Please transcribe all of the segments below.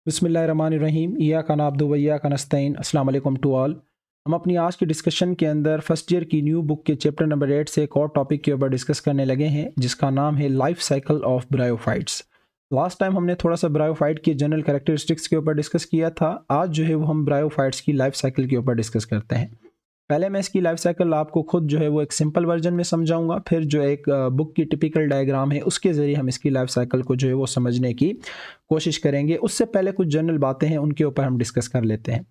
बिस्मिल्लाहिर्रहमानिर्रहीम इय्याका नअब्दु व इय्याका नस्तईन। अस्सलाम वालेकुम टू ऑल। हम अपनी आज की डिस्कशन के अंदर फर्स्ट ईयर की न्यू बुक के चैप्टर नंबर 8 से एक और टॉपिक के ऊपर डिस्कस करने लगे हैं, जिसका नाम है life cycle of bryophytes. Last time हमने थोड़ा सा ब्रायोफाइट की जनरल कैरेक्टरिस्टिक्स के ऊपर डिस्कस किया था। आज जो है वो हम ब्रायोफाइट्स की लाइफ साइकिल के ऊपर डिस्कस करते हैं। पहले मैं इसकी लाइफ साइकिल आपको खुद जो है वो एक सिंपल वर्जन में समझाऊंगा, फिर जो एक बुक की टिपिकल डायग्राम है उसके ज़रिए हम इसकी लाइफ साइकिल को जो है वो समझने की कोशिश करेंगे। उससे पहले कुछ जनरल बातें हैं, उनके ऊपर हम डिस्कस कर लेते हैं।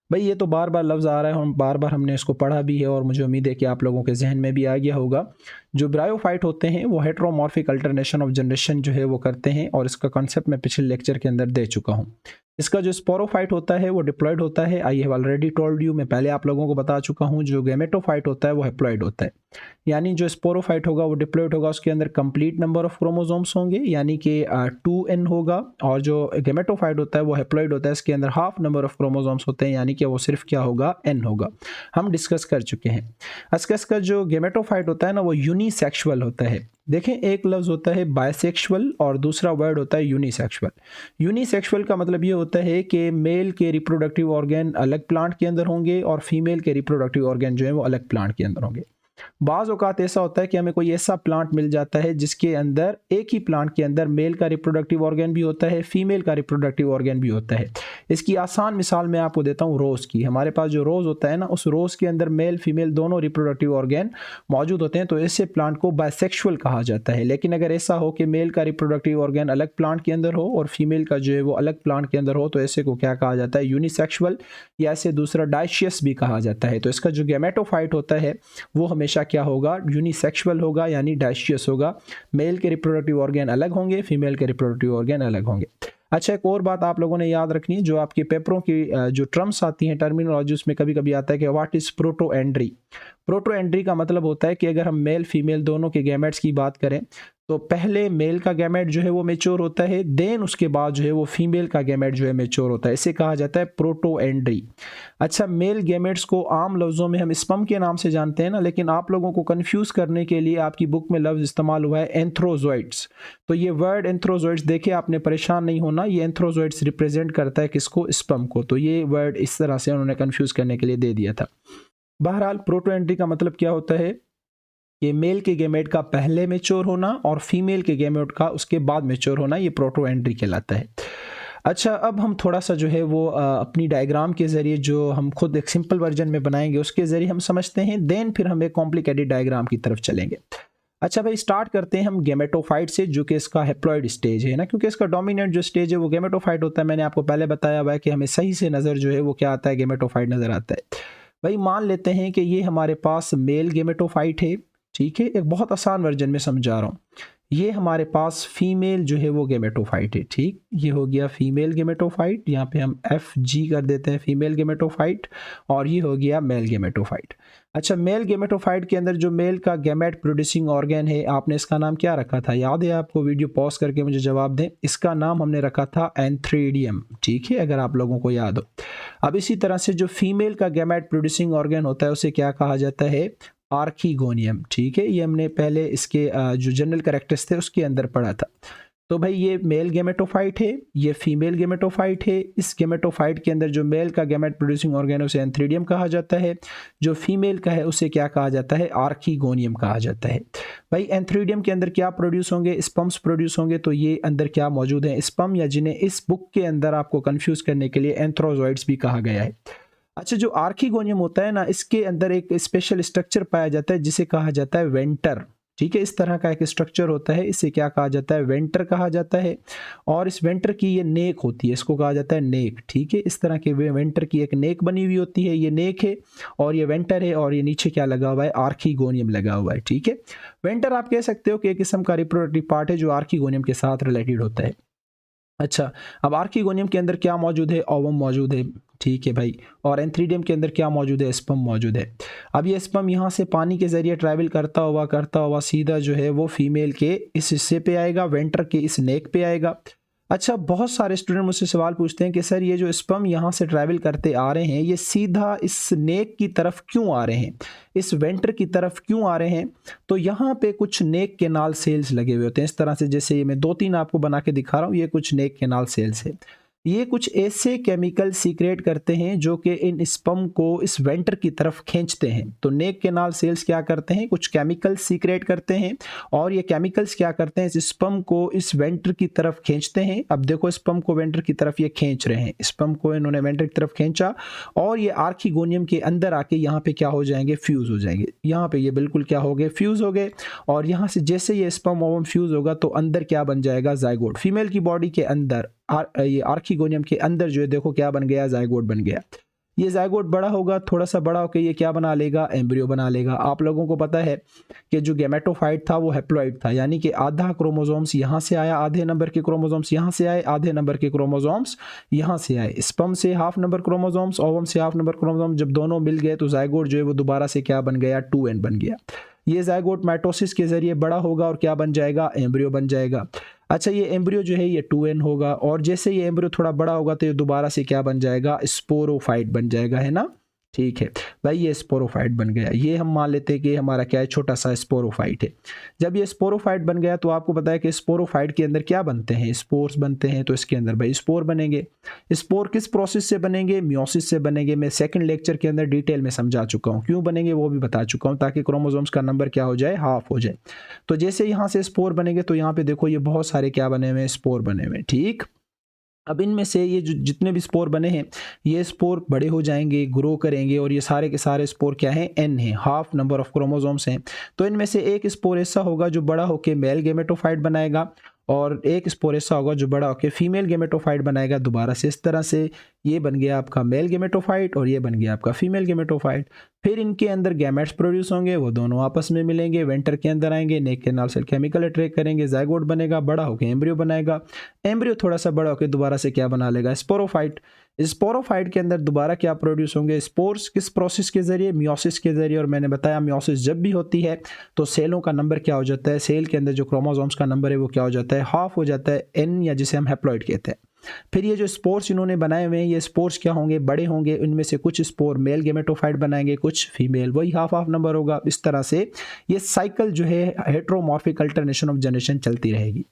भाई ये तो बार बार लफ्ज़ आ रहा है और बार बार हमने इसको पढ़ा भी है और मुझे उम्मीद है कि आप लोगों के जहन में भी आ गया होगा। जो ब्रायोफाइट होते हैं वो हेट्रोमॉर्फिक अल्टरनेशन ऑफ जनरेशन जो है वो करते हैं, और इसका कॉन्सेप्ट मैं पिछले लेक्चर के अंदर दे चुका हूँ। इसका जो स्पोरोफाइट होता है वो डिप्लॉयड होता है। I have already told you, मैं पहले आप लोगों को बता चुका हूँ। जो गैमेटोफाइट होता है वो हैप्लॉइड होता है, यानी जो स्पोरोफाइट होगा वो डिप्लॉयड होगा, उसके अंदर कंप्लीट नंबर ऑफ क्रोमोसोम्स होंगे यानी कि 2n होगा। और जो गैमेटोफाइट होता है वो हैप्लॉइड होता है, इसके अंदर हाफ नंबर ऑफ क्रोमोसोम्स होते हैं यानी कि वो सिर्फ क्या होगा, n होगा। हम डिस्कस कर चुके हैं। इसका जो गैमेटोफाइट होता है ना वो यूनिसेक्सुअल होता है। देखें, एक लफ्ज़ होता है बायसेक्सुअल और दूसरा वर्ड होता है यूनिसेक्सुअल। यूनिसेक्सुअल का मतलब ये होता है कि मेल के रिप्रोडक्टिव ऑर्गन अलग प्लांट के अंदर होंगे और फीमेल के रिप्रोडक्टिव ऑर्गन जो है वो अलग प्लांट के अंदर होंगे। बाज़ औक़ात ऐसा होता है कि हमें कोई ऐसा प्लांट मिल जाता है जिसके अंदर एक ही प्लांट के अंदर मेल का रिप्रोडक्टिव ऑर्गन भी होता है, फीमेल का रिप्रोडक्टिव ऑर्गन भी होता है। इसकी आसान मिसाल मैं आपको देता हूँ रोज़ की। हमारे पास जो रोज़ होता है ना, उस रोज़ के अंदर मेल फीमेल दोनों रिप्रोडक्टिव ऑर्गन मौजूद होते हैं, तो ऐसे प्लांट को बायसेक्सुअल कहा जाता है। लेकिन अगर ऐसा हो कि मेल का रिप्रोडक्टिव ऑर्गन अलग प्लांट के अंदर हो और फीमेल का जो है वो अलग प्लांट के अंदर हो, तो ऐसे को क्या कहा जाता है, यूनिसेक्सुअल, या ऐसे दूसरा डायशियस भी कहा जाता है। तो इसका जो गैमेटोफाइट होता है वो हमेशा क्या होगा, यूनिसेक्सुअल होगा यानी डायशियस होगा। मेल के रिप्रोडक्टिव ऑर्गन अलग होंगे, फीमेल के रिप्रोडक्टिव ऑर्गन अलग होंगे। अच्छा, एक और बात आप लोगों ने याद रखनी है, जो आपके पेपरों की जो टर्म्स आती हैं, टर्मिनोलॉजी, उसमें कभी कभी आता है कि व्हाट इज़ प्रोटोएंड्री। प्रोटोएंड्री का मतलब होता है कि अगर हम मेल फीमेल दोनों के गैमेट्स की बात करें तो पहले मेल का गैमेट जो है वो मैच्योर होता है, देन उसके बाद जो है वो फीमेल का गैमेट जो है मैच्योर होता है। इसे कहा जाता है प्रोटोएंड्री। अच्छा, मेल गैमेट्स को आम लफ्ज़ों में हम स्पर्म के नाम से जानते हैं ना, लेकिन आप लोगों को कंफ्यूज करने के लिए आपकी बुक में लफ्ज़ इस्तेमाल हुआ है एंथ्रोजॉइड्स। तो ये वर्ड एंथ्रोजॉइड्स देखे, आपने परेशान नहीं होना, ये एंथ्रोजॉइड्स रिप्रेजेंट करता है किसको, स्पर्म को। तो ये वर्ड इस तरह से उन्होंने कंफ्यूज करने के लिए दे दिया था। बहरहाल प्रोटोएंट्री का मतलब क्या होता है कि मेल के गैमेट का पहले मैच्योर होना और फीमेल के गैमेट का उसके बाद मैच्योर होना, ये प्रोटोएंट्री कहलाता है। अच्छा, अब हम थोड़ा सा जो है वो अपनी डायग्राम के ज़रिए, जो हम खुद एक सिंपल वर्जन में बनाएंगे, उसके ज़रिए हम समझते हैं, देन फिर हम एक कॉम्प्लिकेटेड डायग्राम की तरफ चलेंगे। अच्छा भाई, स्टार्ट करते हैं हम गैमेटोफाइट से, जो कि इसका हैप्लॉइड स्टेज है ना, क्योंकि इसका डोमिनेंट जो स्टेज है वो गैमेटोफाइट होता है। मैंने आपको पहले बताया हुआ है कि हमें सही से नज़र जो है वो क्या आता है, गैमेटोफाइट नज़र आता है। भाई मान लेते हैं कि ये हमारे पास मेल गैमेटोफाइट है, ठीक है। एक बहुत आसान वर्जन में समझा रहा हूँ। ये हमारे पास फीमेल जो है वो गैमेटोफाइट है, ठीक। ये हो गया फीमेल गैमेटोफाइट, यहाँ पे हम FG कर देते हैं, फीमेल गैमेटोफाइट। और ये हो गया मेल गैमेटोफाइट। अच्छा, मेल गैमेटोफाइट के अंदर जो मेल का गैमेट प्रोड्यूसिंग ऑर्गन है, आपने इसका नाम क्या रखा था, याद है आपको? वीडियो पॉज करके मुझे जवाब दें। इसका नाम हमने रखा था एंथ्रीडियम, ठीक है, अगर आप लोगों को याद हो। अब इसी तरह से जो फीमेल का गैमेट प्रोड्यूसिंग ऑर्गन होता है उसे क्या कहा जाता है, आर्कीगोनियम, ठीक है। ये हमने पहले इसके जो जनरल कैरेक्टर्स थे उसके अंदर पढ़ा था। तो भाई ये मेल गैमेटोफाइट है, ये फीमेल गैमेटोफाइट है। इस गैमेटोफाइट के अंदर जो मेल का गैमेट प्रोड्यूसिंग ऑर्गन है उसे एंथ्रीडियम कहा जाता है, जो फीमेल का है उसे क्या कहा जाता है, आर्कीगोनियम कहा जाता है। भाई एंथ्रीडियम के अंदर क्या प्रोड्यूस होंगे, स्पर्म्स प्रोड्यूस होंगे। तो ये अंदर क्या मौजूद है, स्पर्म, या जिन्हें इस बुक के अंदर आपको कंफ्यूज करने के लिए एंथ्रोजॉइड्स भी कहा गया है। अच्छा, जो आर्कीगोनियम होता है ना, इसके अंदर एक स्पेशल स्ट्रक्चर पाया जाता है जिसे कहा जाता है वेंटर, ठीक है। इस तरह का एक स्ट्रक्चर होता है, इसे क्या कहा जाता है, वेंटर कहा जाता है। और इस वेंटर की ये नेक होती है, इसको कहा जाता है नेक, ठीक है। इस तरह के वेंटर की एक नेक बनी हुई होती है, ये नेक है और ये वेंटर है, और ये नीचे क्या लगा हुआ है, आर्कीगोनियम लगा हुआ है, ठीक है। वेंटर आप कह सकते हो कि एक किस्म का रिप्रोडक्टिव पार्ट है जो आर्कीगोनियम के साथ रिलेटेड होता है। अच्छा, अब आर्कीगोनियम के अंदर क्या मौजूद है, ओवम मौजूद है, ठीक है भाई। और एंथ्रीडियम के अंदर क्या मौजूद है, स्पर्म मौजूद है। अब ये स्पर्म यहाँ से पानी के ज़रिए ट्रैवल करता हुआ सीधा जो है वो फीमेल के इस हिस्से पे आएगा, वेंटर के इस नेक पे आएगा। अच्छा, बहुत सारे स्टूडेंट मुझसे सवाल पूछते हैं कि सर ये जो स्पर्म यहाँ से ट्रैवल करते आ रहे हैं, ये सीधा इस नेक की तरफ क्यों आ रहे हैं, इस वेंटर की तरफ क्यों आ रहे हैं? तो यहाँ पे कुछ नेक केनाल सेल्स लगे हुए होते हैं, इस तरह से, जैसे ये मैं 2-3 आपको बना के दिखा रहा हूँ, ये कुछ नेक केनाल सेल्स है। ये कुछ ऐसे केमिकल सीक्रेट करते हैं जो कि इन स्पर्म को इस वेंटर की तरफ खींचते हैं। तो नेक केनाल सेल्स क्या करते हैं, कुछ केमिकल सीक्रेट करते हैं और ये केमिकल्स क्या करते हैं, इस स्पर्म को इस वेंटर की तरफ खींचते हैं। अब देखो स्पर्म को वेंटर की तरफ ये खींच रहे हैं, स्पर्म को इन्होंने वेंटर की तरफ खींचा और ये आर्किगोनियम के अंदर आके यहाँ पे क्या हो जाएंगे, फ्यूज हो जाएंगे। यहाँ पे ये बिल्कुल क्या हो गए, फ्यूज हो गए। और यहाँ से जैसे ये स्पर्म ओवम फ्यूज होगा तो अंदर क्या बन जाएगा, जाइगोट। फीमेल की बॉडी के अंदर ये आर्किगोनियम के अंदर जो है देखो क्या बन गया, जाइगोट बन गया। ये जाइगोट बड़ा होगा, थोड़ा सा बड़ा होकर ये क्या बना लेगा, एम्ब्रियो बना लेगा। आप लोगों को पता है कि जो गैमेटोफाइट था वो हैप्लॉइड था, यानी कि आधा क्रोमोसोम्स यहाँ से आया, आधे नंबर के क्रोमोसोम्स यहाँ से आए, आधे नंबर के क्रोमोसोम्स यहाँ से आए। स्पर्म से हाफ नंबर क्रोमोसोम्स, ओवम से हाफ नंबर क्रोमोसोम्स, जब दोनों मिल गए तो जाइगोट जो है वो दोबारा से क्या बन गया, 2n बन गया। ये जाइगोट माइटोसिस के जरिए बड़ा होगा और क्या बन जाएगा, एम्ब्रियो बन जाएगा। अच्छा, ये एम्ब्रियो जो है ये 2n होगा और जैसे ये एम्ब्रियो थोड़ा बड़ा होगा तो ये दोबारा से क्या बन जाएगा, स्पोरोफाइट बन जाएगा, है ना। ठीक है भाई, ये स्पोरोफाइट बन गया। ये हम मान लेते हैं कि हमारा क्या है, छोटा सा स्पोरोफाइट है। जब ये स्पोरोफाइट बन गया तो आपको पता है कि स्पोरोफाइट के अंदर क्या बनते हैं, स्पोर्स बनते हैं। तो इसके अंदर भाई स्पोर बनेंगे। स्पोर किस प्रोसेस से बनेंगे, मियोसिस से बनेंगे। मैं सेकंड लेक्चर के अंदर डिटेल में समझा चुका हूँ, क्यों बनेंगे वो भी बता चुका हूँ, ताकि क्रोमोसोम्स का नंबर क्या हो जाए, हाफ हो जाए। तो जैसे यहाँ से स्पोर बनेंगे तो यहाँ पे देखो ये बहुत सारे क्या बने हुए हैं, स्पोर बने हुए हैं। ठीक, अब इनमें से ये जो जितने भी स्पोर बने हैं ये स्पोर बड़े हो जाएंगे, ग्रो करेंगे और ये सारे के सारे स्पोर क्या हैं, n है, हाफ नंबर ऑफ क्रोमोसोम्स हैं। तो इनमें से एक स्पोर ऐसा होगा जो बड़ा होकर मेल गेमेटोफाइट बनाएगा और एक स्पोर ऐसा होगा जो बड़ा होकर फीमेल गेमेटोफाइट बनाएगा। दोबारा से इस तरह से ये बन गया आपका मेल गेमेटोफाइट और ये बन गया आपका फीमेल गेमेटोफाइट। फिर इनके अंदर गैमेट्स प्रोड्यूस होंगे, वो दोनों आपस में मिलेंगे, वेंटर के अंदर आएंगे, नेक केनाल सेल केमिकल अट्रैक्ट करेंगे, जाइगोट बनेगा, बड़ा होकर एम्ब्रियो बनाएगा। एम्ब्रियो थोड़ा सा बड़ा होकर दोबारा से क्या बना लेगा, स्पोरोफाइट। स्पोरोफाइट के अंदर दोबारा क्या प्रोड्यूस होंगे, स्पोर्स। किस प्रोसेस के जरिए, मियोसिस के जरिए। और मैंने बताया मियोसिस जब भी होती है तो सेलों का नंबर क्या हो जाता है, सेल के अंदर जो क्रोमोसोम्स का नंबर है वो क्या हो जाता है, हाफ हो जाता है, n, या जिसे हम हैप्लॉइड कहते हैं। फिर ये जो स्पोर्स इन्होंने बनाए हुए हैं, ये स्पोर्स क्या होंगे, बड़े होंगे। इनमें से कुछ स्पोर मेल गेमेटोफाइट बनाएंगे, कुछ फीमेल, वही हाफ हाफ नंबर होगा। इस तरह से ये साइकिल जो है हेट्रोमॉर्फिक अल्टरनेशन ऑफ जनरेशन चलती रहेगी।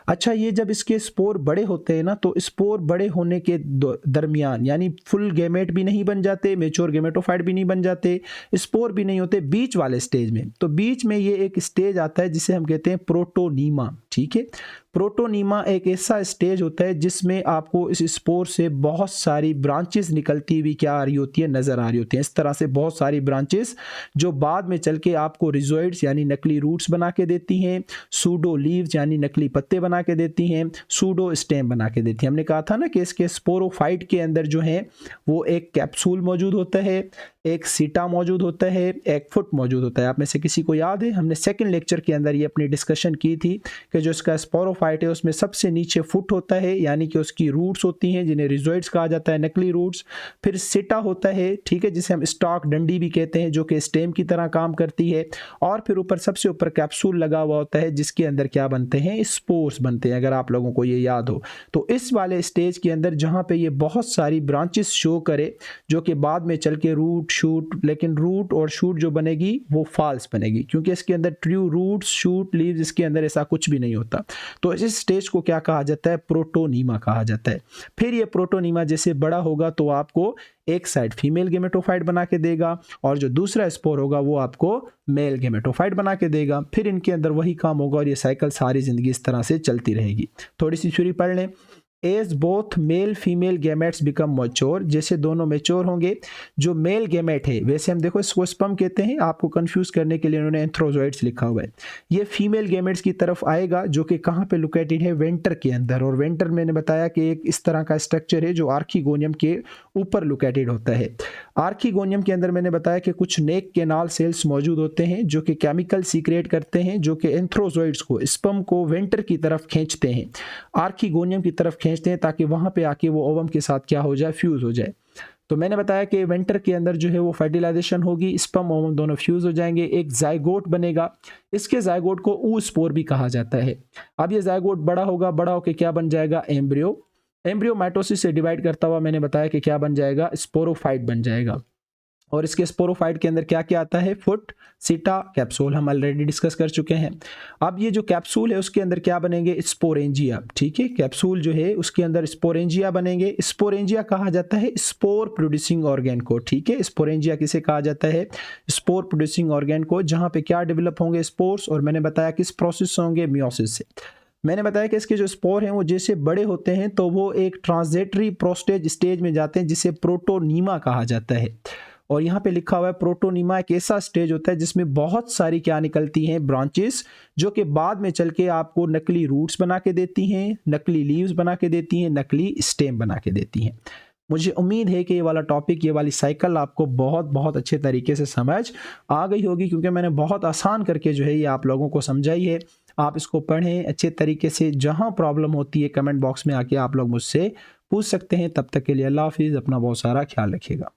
अच्छा, ये जब इसके स्पोर बड़े होते हैं ना, तो स्पोर बड़े होने के दरमियान, यानी फुल गेमेट भी नहीं बन जाते, मेच्योर गेमेटोफाइट भी नहीं बन जाते, स्पोर भी नहीं होते, बीच वाले स्टेज में। तो बीच में ये एक स्टेज आता है जिसे हम कहते हैं प्रोटोनीमा। ठीक है, प्रोटोनीमा एक ऐसा स्टेज होता है जिसमें आपको इस स्पोर से बहुत सारी ब्रांचेस निकलती हुई क्या आ रही होती है, नजर आ रही होती है। इस तरह से बहुत सारी ब्रांचेस जो बाद में चल के आपको रिजोइड्स यानी नकली रूट्स बना के देती हैं, सूडो लीव्स यानी नकली पत्ते बना के देती हैं, सूडो स्टेम बना के देती हैं। हमने कहा था ना कि इसके स्पोरोफाइट के अंदर जो है वो एक कैप्सूल मौजूद होता है, एक सीटा मौजूद होता है, एक फुट मौजूद होता है। आप में से किसी को याद है, हमने सेकंड लेक्चर के अंदर ये अपनी डिस्कशन की थी कि जो इसका स्पोरोफाइट है उसमें सबसे नीचे फुट होता है, यानी कि उसकी रूट्स होती हैं जिन्हें रिजोइड्स कहा जाता है, नकली रूट्स। फिर सीटा होता है, ठीक है, जिसे हम स्टॉक डंडी भी कहते हैं, जो कि स्टेम की तरह काम करती है। और फिर ऊपर सबसे ऊपर कैप्सूल लगा हुआ होता है जिसके अंदर क्या बनते हैं, स्पोर्स बनते हैं, अगर आप लोगों को ये याद हो। तो इस वाले स्टेज के अंदर जहाँ पे ये बहुत सारी ब्रांचेस शो करे जो कि बाद में चल के रूट शूट, लेकिन रूट और शूट जो बनेगी वो फॉल्स बनेगी, क्योंकि इसके अंदर ट्रू रूट शूट लीव्स, इसके अंदर ऐसा कुछ भी नहीं होता। तो इस स्टेज को क्या कहा जाता है, प्रोटोनीमा कहा जाता है। फिर ये प्रोटोनीमा जैसे बड़ा होगा तो आपको एक साइड फीमेल गेमेटोफाइट बना के देगा और जो दूसरा स्पोर होगा वो आपको मेल गेमेटोफाइट बना के देगा। फिर इनके अंदर वही काम होगा और ये साइकिल सारी जिंदगी इस तरह से चलती रहेगी। थोड़ी सी थ्योरी पढ़ लें। As both male female gametes become mature, जैसे दोनों मैच्योर होंगे, जो मेल गैमेट है, वैसे हम देखो इसको स्पर्म कहते हैं, आपको कंफ्यूज करने के लिए उन्होंने एंथ्रोजॉइड्स लिखा हुआ है। ये फीमेल गैमेट्स की तरफ आएगा जो कि कहाँ पे लोकेटेड है, वेंटर के अंदर। और वेंटर मैंने बताया कि एक इस तरह का स्ट्रक्चर है जो आर्किगोनियम के ऊपर लोकेटेड होता है। आर्किगोनियम के अंदर मैंने बताया कि कुछ नेक केनाल सेल्स मौजूद होते हैं जो कि केमिकल सीक्रेट करते हैं, जो कि एंथ्रोजॉइड्स को, स्पर्म को वेंटर की तरफ खींचते हैं, आर्किगोनियम की तरफ खींचते हैं, ताकि वहां पे आके वो ओवम के साथ क्या हो जाए, फ्यूज हो जाए। तो मैंने बताया कि वेंटर के अंदर जो है वो फर्टिलाइजेशन होगी, स्पर्म ओवम दोनों फ्यूज हो जाएंगे, एक जाइगोट बनेगा। इसके जाइगोट को oospore भी कहा जाता है। अब ये जाइगोट बड़ा होगा, बड़ा होकर क्या बन जाएगा, एम्ब्रियो। एम्ब्रियो माइटोसिस से डिवाइड करता हुआ मैंने बताया कि क्या बन जाएगा, स्पोरोफाइट बन जाएगा। और इसके स्पोरोफाइट के अंदर क्या क्या आता है, फुट, सीटा, कैप्सूल हम ऑलरेडी डिस्कस कर चुके हैं। अब ये जो कैप्सूल है उसके अंदर क्या बनेंगे, स्पोरेंजिया, ठीक है, कैप्सूल जो है उसके अंदर स्पोरेंजिया बनेंगे। स्पोरेंजिया कहा जाता है स्पोर प्रोड्यूसिंग ऑर्गेन को, ठीक है, स्पोरेंजिया किसे कहा जाता है, स्पोर प्रोड्यूसिंग ऑर्गेन को, जहाँ पे क्या डेवलप होंगे, स्पोर्स, और मैंने बताया किस प्रोसेस से होंगे, मियोसिस से। मैंने बताया कि इसके जो स्पोर हैं वो जैसे बड़े होते हैं तो वो एक ट्रांजिटरी प्रोस्टेज स्टेज में जाते हैं जिसे प्रोटोनीमा कहा जाता है। और यहाँ पे लिखा हुआ है प्रोटोनीमा एक ऐसा स्टेज होता है जिसमें बहुत सारी क्या निकलती हैं, ब्रांचेस, जो कि बाद में चल के आपको नकली रूट्स बना के देती हैं, नकली लीव्स बना के देती हैं, नकली स्टेम बना के देती हैं। मुझे उम्मीद है कि ये वाला टॉपिक, ये वाली साइकिल आपको बहुत बहुत अच्छे तरीके से समझ आ गई होगी, क्योंकि मैंने बहुत आसान करके जो है ये आप लोगों को समझाई है। आप इसको पढ़ें अच्छे तरीके से, जहाँ प्रॉब्लम होती है कमेंट बॉक्स में आके आप लोग मुझसे पूछ सकते हैं। तब तक के लिए अल्लाह हाफिज़, अपना बहुत सारा ख्याल रखिएगा।